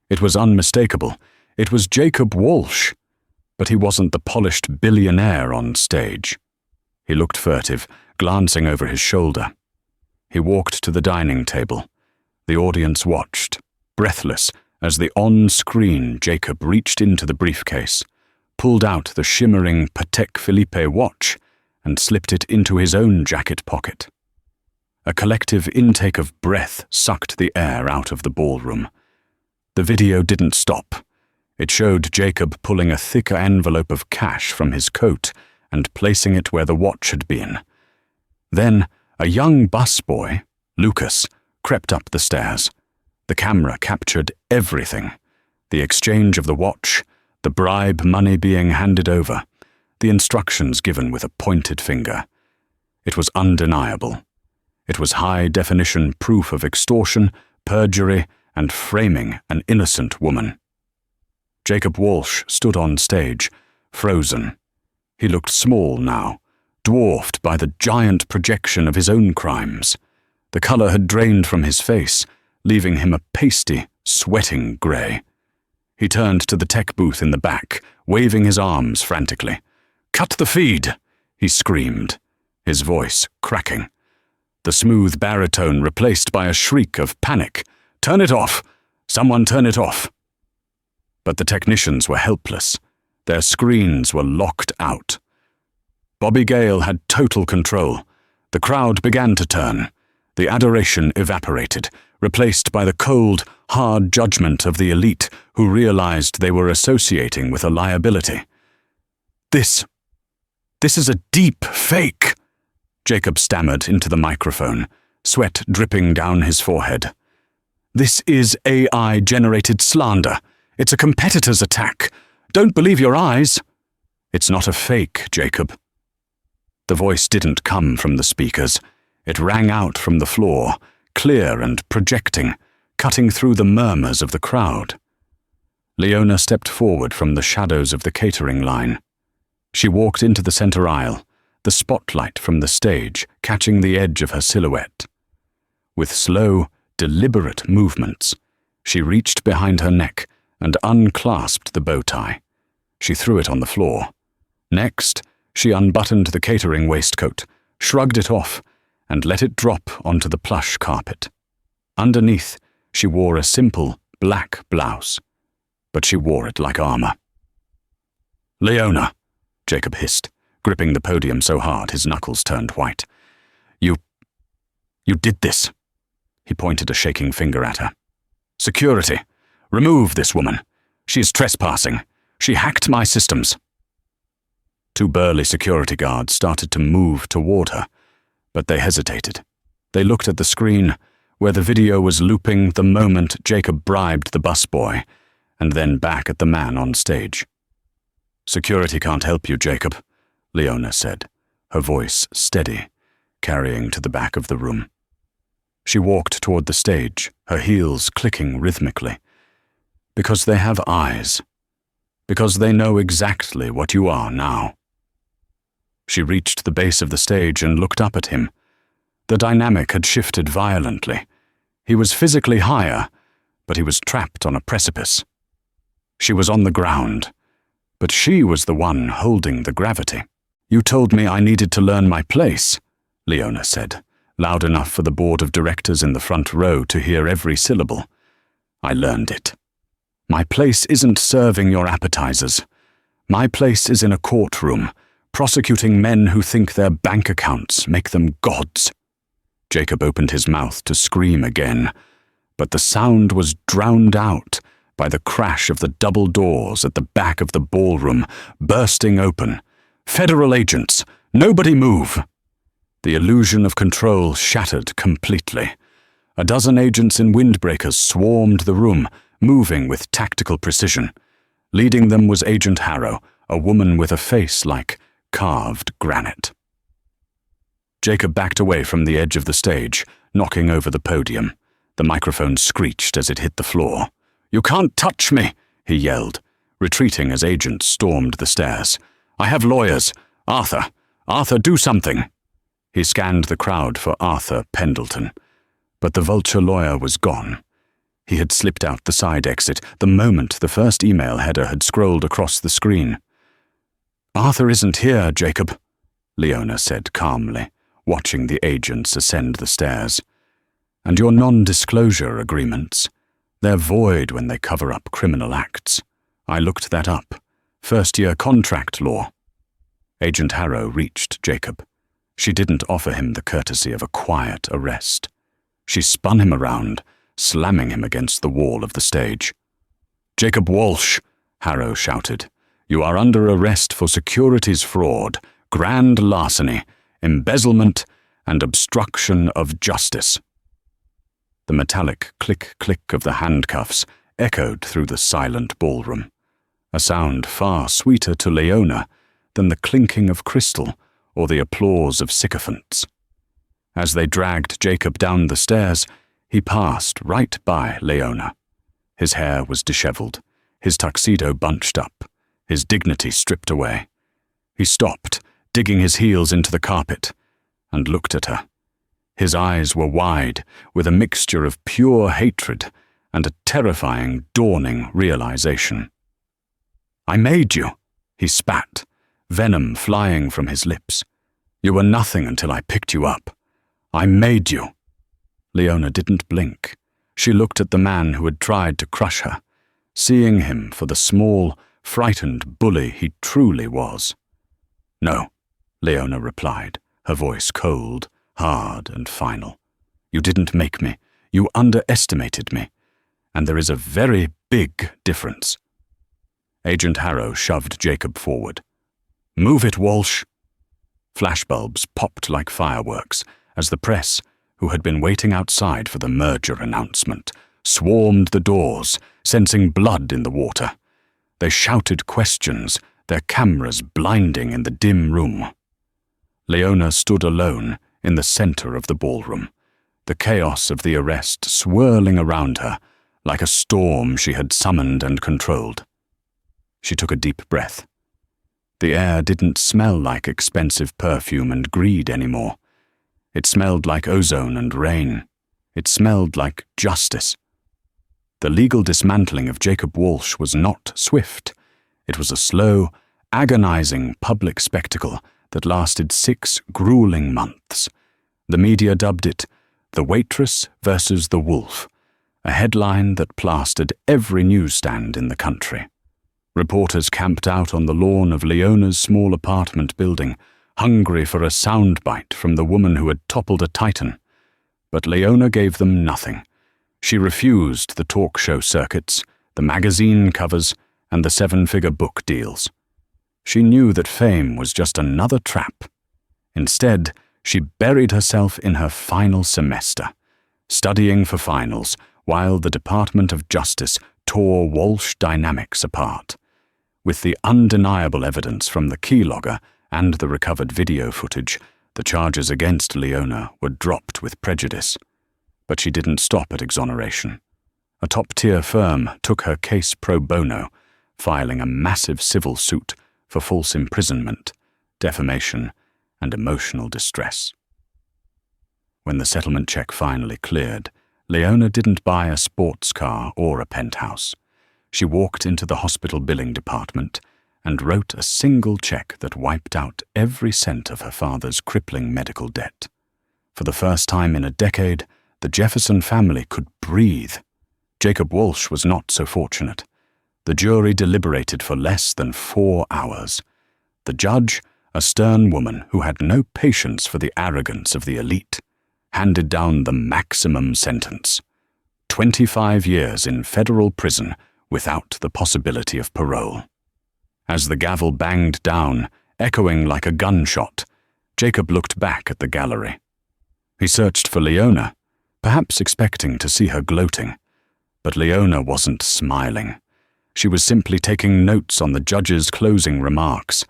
It was unmistakable. It was Jacob Walsh. But he wasn't the polished billionaire on stage. He looked furtive, glancing over his shoulder. He walked to the dining table. The audience watched, breathless, as the on-screen Jacob reached into the briefcase, pulled out the shimmering Patek Philippe watch, and slipped it into his own jacket pocket. A collective intake of breath sucked the air out of the ballroom. The video didn't stop. It showed Jacob pulling a thicker envelope of cash from his coat and placing it where the watch had been. Then, a young busboy, Lucas, crept up the stairs. The camera captured everything. The exchange of the watch, the bribe money being handed over, the instructions given with a pointed finger. It was undeniable. It was high-definition proof of extortion, perjury, and framing an innocent woman. Jacob Walsh stood on stage, frozen. He looked small now, dwarfed by the giant projection of his own crimes. The color had drained from his face, leaving him a pasty, sweating grey. He turned to the tech booth in the back, waving his arms frantically. "Cut the feed!" he screamed, his voice cracking. The smooth baritone replaced by a shriek of panic. "Turn it off! Someone turn it off!" But the technicians were helpless. Their screens were locked out. Bobby Gale had total control. The crowd began to turn. The adoration evaporated, replaced by the cold, hard judgment of the elite who realized they were associating with a liability. This is a deep fake," Jacob stammered into the microphone, sweat dripping down his forehead. "This is AI-generated slander. It's a competitor's attack. Don't believe your eyes." "It's not a fake, Jacob." The voice didn't come from the speakers. It rang out from the floor, clear and projecting, cutting through the murmurs of the crowd. Leona stepped forward from the shadows of the catering line. She walked into the center aisle, the spotlight from the stage catching the edge of her silhouette. With slow, deliberate movements, she reached behind her neck and unclasped the bow tie. She threw it on the floor. Next, she unbuttoned the catering waistcoat, shrugged it off, and let it drop onto the plush carpet. Underneath, she wore a simple black blouse, but she wore it like armor. "Leona," Jacob hissed, gripping the podium so hard his knuckles turned white. You did this." He pointed a shaking finger at her. "Security, remove this woman. She is trespassing. She hacked my systems." Two burly security guards started to move toward her, but they hesitated. They looked at the screen, where the video was looping the moment Jacob bribed the busboy, and then back at the man on stage. "Security can't help you, Jacob," Leona said, her voice steady, carrying to the back of the room. She walked toward the stage, her heels clicking rhythmically. "Because they have eyes. Because they know exactly what you are now." She reached the base of the stage and looked up at him. The dynamic had shifted violently. He was physically higher, but he was trapped on a precipice. She was on the ground, but she was the one holding the gravity. "You told me I needed to learn my place," Leona said, loud enough for the board of directors in the front row to hear every syllable. "I learned it. My place isn't serving your appetizers. My place is in a courtroom, prosecuting men who think their bank accounts make them gods." Jacob opened his mouth to scream again, but the sound was drowned out by the crash of the double doors at the back of the ballroom bursting open, Federal agents! Nobody move!" The illusion of control shattered completely. A dozen agents in windbreakers swarmed the room, moving with tactical precision. Leading them was Agent Harrow, a woman with a face like carved granite. Jacob backed away from the edge of the stage, knocking over the podium. The microphone screeched as it hit the floor. "You can't touch me!" he yelled, retreating as agents stormed the stairs. "I have lawyers. Arthur! Arthur, do something!" He scanned the crowd for Arthur Pendleton, but the vulture lawyer was gone. He had slipped out the side exit the moment the first email header had scrolled across the screen. "Arthur isn't here, Jacob," Leona said calmly, watching the agents ascend the stairs. "And your non-disclosure agreements, they're void when they cover up criminal acts. I looked that up. First-year contract law." Agent Harrow reached Jacob. She didn't offer him the courtesy of a quiet arrest. She spun him around, slamming him against the wall of the stage. "Jacob Walsh," Harrow shouted, "you are under arrest for securities fraud, grand larceny, embezzlement, and obstruction of justice." The metallic click-click of the handcuffs echoed through the silent ballroom, a sound far sweeter to Leona than the clinking of crystal or the applause of sycophants. As they dragged Jacob down the stairs, he passed right by Leona. His hair was disheveled, his tuxedo bunched up, his dignity stripped away. He stopped, digging his heels into the carpet, and looked at her. His eyes were wide, with a mixture of pure hatred and a terrifying, dawning realization. "I made you," he spat, venom flying from his lips. "You were nothing until I picked you up. I made you." Leona didn't blink. She looked at the man who had tried to crush her, seeing him for the small, frightened bully he truly was. "No," Leona replied, her voice cold, hard and final. "You didn't make me. You underestimated me. And there is a very big difference." Agent Harrow shoved Jacob forward. "Move it, Walsh." Flashbulbs popped like fireworks as the press, who had been waiting outside for the merger announcement, swarmed the doors, sensing blood in the water. They shouted questions, their cameras blinding in the dim room. Leona stood alone in the center of the ballroom, the chaos of the arrest swirling around her like a storm she had summoned and controlled. She took a deep breath. The air didn't smell like expensive perfume and greed anymore. It smelled like ozone and rain. It smelled like justice. The legal dismantling of Jacob Walsh was not swift. It was a slow, agonizing public spectacle that lasted 6 grueling months. The media dubbed it "The Waitress versus the Wolf," a headline that plastered every newsstand in the country. Reporters camped out on the lawn of Leona's small apartment building, hungry for a soundbite from the woman who had toppled a titan. But Leona gave them nothing. She refused the talk show circuits, the magazine covers, and the 7-figure book deals. She knew that fame was just another trap. Instead, she buried herself in her final semester, studying for finals while the Department of Justice tore Walsh dynamics apart. With the undeniable evidence from the keylogger and the recovered video footage, the charges against Leona were dropped with prejudice. But she didn't stop at exoneration. A top-tier firm took her case pro bono, filing a massive civil suit for false imprisonment, defamation, and emotional distress. When the settlement check finally cleared, Leona didn't buy a sports car or a penthouse. She walked into the hospital billing department and wrote a single check that wiped out every cent of her father's crippling medical debt. For the first time in a decade, the Jefferson family could breathe. Jacob Walsh was not so fortunate. The jury deliberated for less than 4 hours. The judge, a stern woman who had no patience for the arrogance of the elite, handed down the maximum sentence: 25 years in federal prison without the possibility of parole. As the gavel banged down, echoing like a gunshot, Jacob looked back at the gallery. He searched for Leona, perhaps expecting to see her gloating. But Leona wasn't smiling. She was simply taking notes on the judge's closing remarks.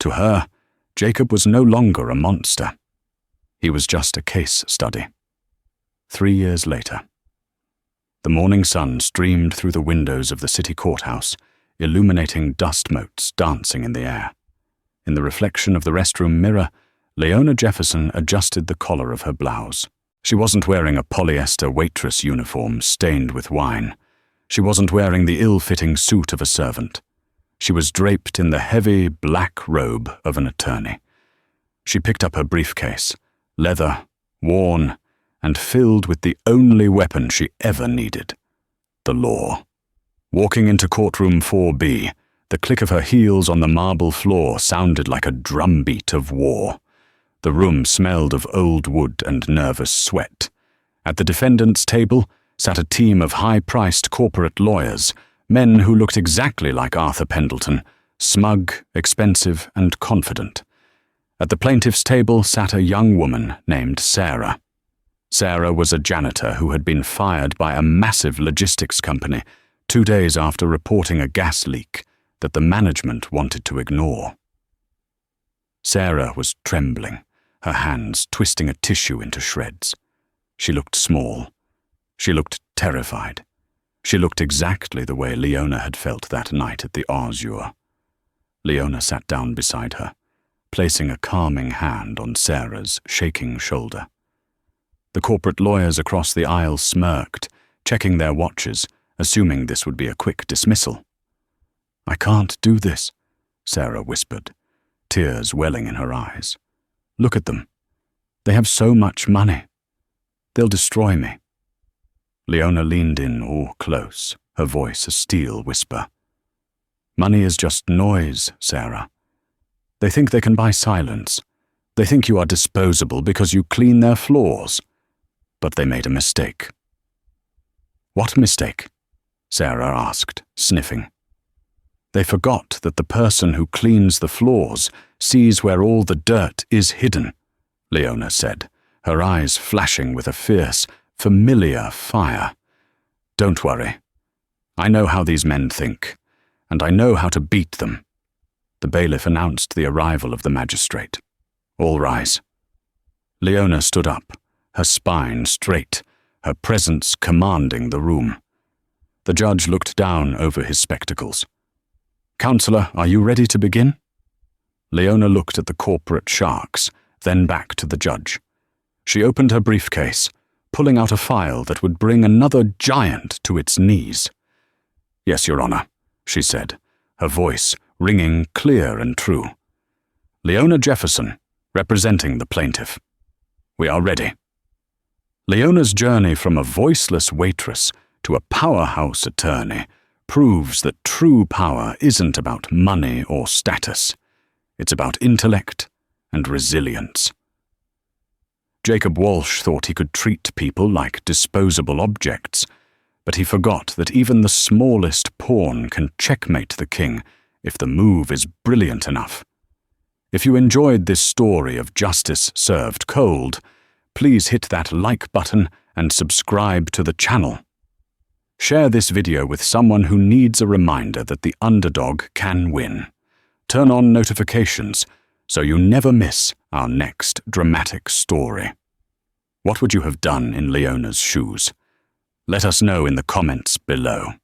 To her, Jacob was no longer a monster. He was just a case study. 3 years later. The morning sun streamed through the windows of the city courthouse, illuminating dust motes dancing in the air. In the reflection of the restroom mirror, Leona Jefferson adjusted the collar of her blouse. She wasn't wearing a polyester waitress uniform stained with wine. She wasn't wearing the ill-fitting suit of a servant. She was draped in the heavy black robe of an attorney. She picked up her briefcase, leather, worn, and filled with the only weapon she ever needed: the law. Walking into courtroom 4B, the click of her heels on the marble floor sounded like a drumbeat of war. The room smelled of old wood and nervous sweat. At the defendant's table sat a team of high-priced corporate lawyers, men who looked exactly like Arthur Pendleton, smug, expensive, and confident. At the plaintiff's table sat a young woman named Sarah. Sarah was a janitor who had been fired by a massive logistics company 2 days after reporting a gas leak that the management wanted to ignore. Sarah was trembling, her hands twisting a tissue into shreds. She looked small. She looked terrified. She looked exactly the way Leona had felt that night at the Azure. Leona sat down beside her, placing a calming hand on Sarah's shaking shoulder. The corporate lawyers across the aisle smirked, checking their watches, assuming this would be a quick dismissal. "I can't do this," Sarah whispered, tears welling in her eyes. "Look at them. They have so much money. They'll destroy me." Leona leaned in all close, her voice a steel whisper. "Money is just noise, Sarah. They think they can buy silence. They think you are disposable because you clean their floors. But they made a mistake." "What mistake?" Sarah asked, sniffing. "They forgot that the person who cleans the floors sees where all the dirt is hidden," Leona said, her eyes flashing with a fierce, familiar fire. "Don't worry. I know how these men think, and I know how to beat them." The bailiff announced the arrival of the magistrate. "All rise." Leona stood up, her spine straight, her presence commanding the room. The judge looked down over his spectacles. "Counselor, are you ready to begin?" Leona looked at the corporate sharks, then back to the judge. She opened her briefcase, pulling out a file that would bring another giant to its knees. "Yes, Your Honor," she said, her voice ringing clear and true. "Leona Jefferson, representing the plaintiff. We are ready." Leona's journey from a voiceless waitress to a powerhouse attorney proves that true power isn't about money or status. It's about intellect and resilience. Jacob Walsh thought he could treat people like disposable objects, but he forgot that even the smallest pawn can checkmate the king if the move is brilliant enough. If you enjoyed this story of justice served cold, please hit that like button and subscribe to the channel. Share this video with someone who needs a reminder that the underdog can win. Turn on notifications so you never miss our next dramatic story. What would you have done in Leona's shoes? Let us know in the comments below.